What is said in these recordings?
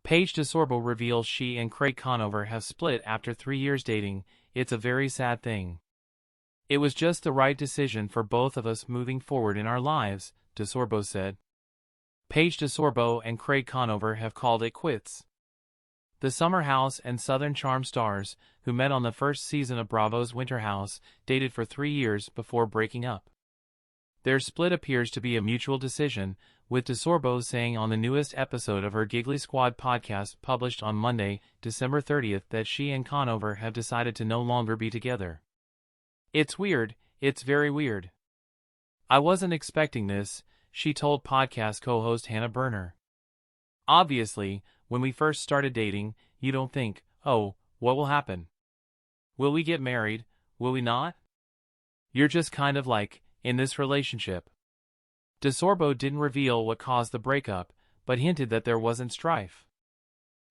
Paige DeSorbo reveals she and Craig Conover have split after 3 years dating. It's a very sad thing. It was just the right decision for both of us moving forward in our lives, DeSorbo said. Paige DeSorbo and Craig Conover have called it quits. The Summer House and Southern Charm stars, who met on the first season of Bravo's Winter House, dated for 3 years before breaking up. Their split appears to be a mutual decision, with DeSorbo saying on the newest episode of her Giggly Squad podcast published on Monday, December 30th, that she and Conover have decided to no longer be together. "It's weird, it's very weird. I wasn't expecting this," she told podcast co-host Hannah Berner. "Obviously, when we first started dating, you don't think, oh, what will happen? Will we get married, will we not? You're just kind of like, in this relationship." DeSorbo didn't reveal what caused the breakup, but hinted that there wasn't strife.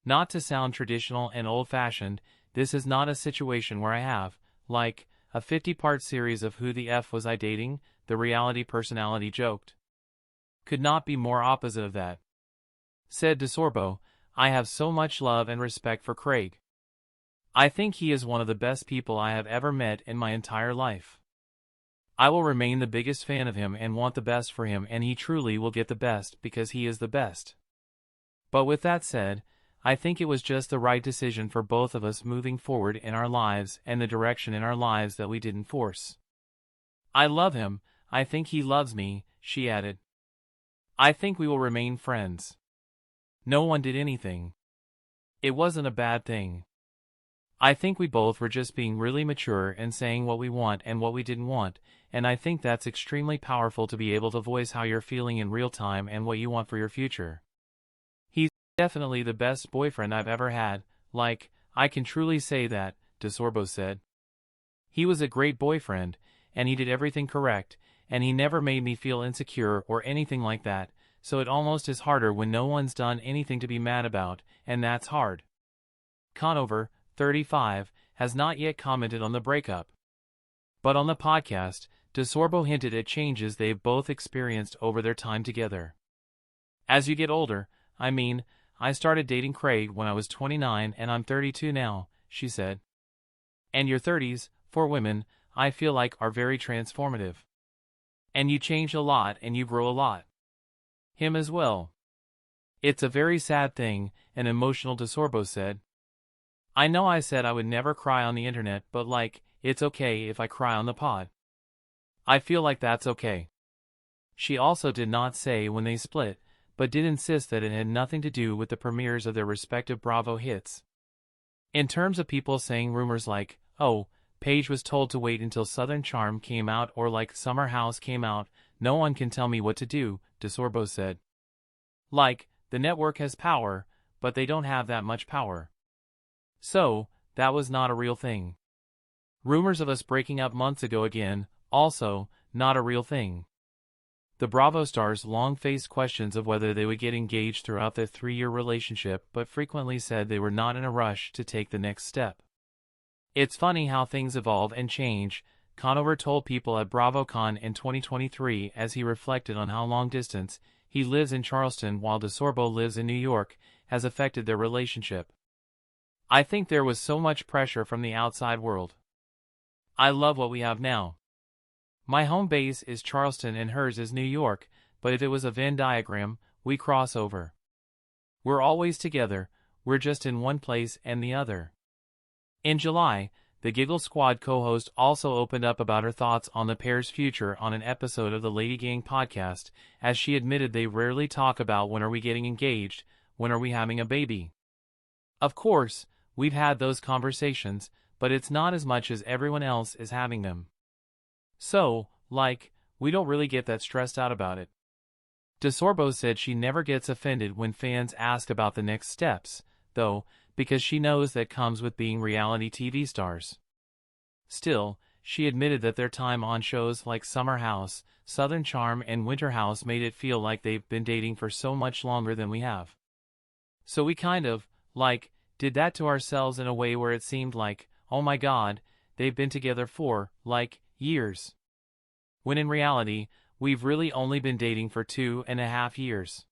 "Not to sound traditional and old-fashioned, this is not a situation where I have, like, a 50-part series of Who the F Was I Dating?" the reality personality joked. "Could not be more opposite of that," said DeSorbo. "I have so much love and respect for Craig. I think he is one of the best people I have ever met in my entire life. I will remain the biggest fan of him and want the best for him, and he truly will get the best because he is the best. But with that said, I think it was just the right decision for both of us moving forward in our lives and the direction in our lives that we didn't force. I love him, I think he loves me," she added. "I think we will remain friends. No one did anything. It wasn't a bad thing. I think we both were just being really mature and saying what we want and what we didn't want, and I think that's extremely powerful to be able to voice how you're feeling in real time and what you want for your future. He's definitely the best boyfriend I've ever had, like, I can truly say that," DeSorbo said. "He was a great boyfriend, and he did everything correct, and he never made me feel insecure or anything like that, so it almost is harder when no one's done anything to be mad about, and that's hard." Conover, 35, has not yet commented on the breakup. But on the podcast, DeSorbo hinted at changes they've both experienced over their time together. "As you get older, I started dating Craig when I was 29 and I'm 32 now," she said. "And your 30s, for women, I feel like are very transformative. And you change a lot and you grow a lot. Him as well. It's a very sad thing," an emotional DeSorbo said. "I know I said I would never cry on the internet, but like, it's okay if I cry on the pod. I feel like that's okay." She also did not say when they split, but did insist that it had nothing to do with the premieres of their respective Bravo hits. In terms of people saying rumors like, "Oh, Paige was told to wait until Southern Charm came out," or like Summer House came out, "no one can tell me what to do," DeSorbo said. "Like, the network has power, but they don't have that much power. So, that was not a real thing. Rumors of us breaking up months ago again, also, not a real thing." The Bravo stars long faced questions of whether they would get engaged throughout their 3-year relationship, but frequently said they were not in a rush to take the next step. "It's funny how things evolve and change," Conover told people at BravoCon in 2023 as he reflected on how long distance, he lives in Charleston while DeSorbo lives in New York, has affected their relationship. "I think there was so much pressure from the outside world. I love what we have now. My home base is Charleston and hers is New York, but if it was a Venn diagram, we cross over. We're always together, we're just in one place and the other." In July, the Giggle Squad co-host also opened up about her thoughts on the pair's future on an episode of the Lady Gang podcast, as she admitted they rarely talk about when are we getting engaged, when are we having a baby. "Of course, we've had those conversations, but it's not as much as everyone else is having them. So, like, we don't really get that stressed out about it." DeSorbo said she never gets offended when fans ask about the next steps, though, because she knows that comes with being reality TV stars. Still, she admitted that their time on shows like Summer House, Southern Charm and Winter House made it feel like they've been dating for so much longer than we have. "So we kind of, like, did that to ourselves in a way where it seemed like, oh my god, they've been together for, like, years. When in reality, we've really only been dating for 2.5 years.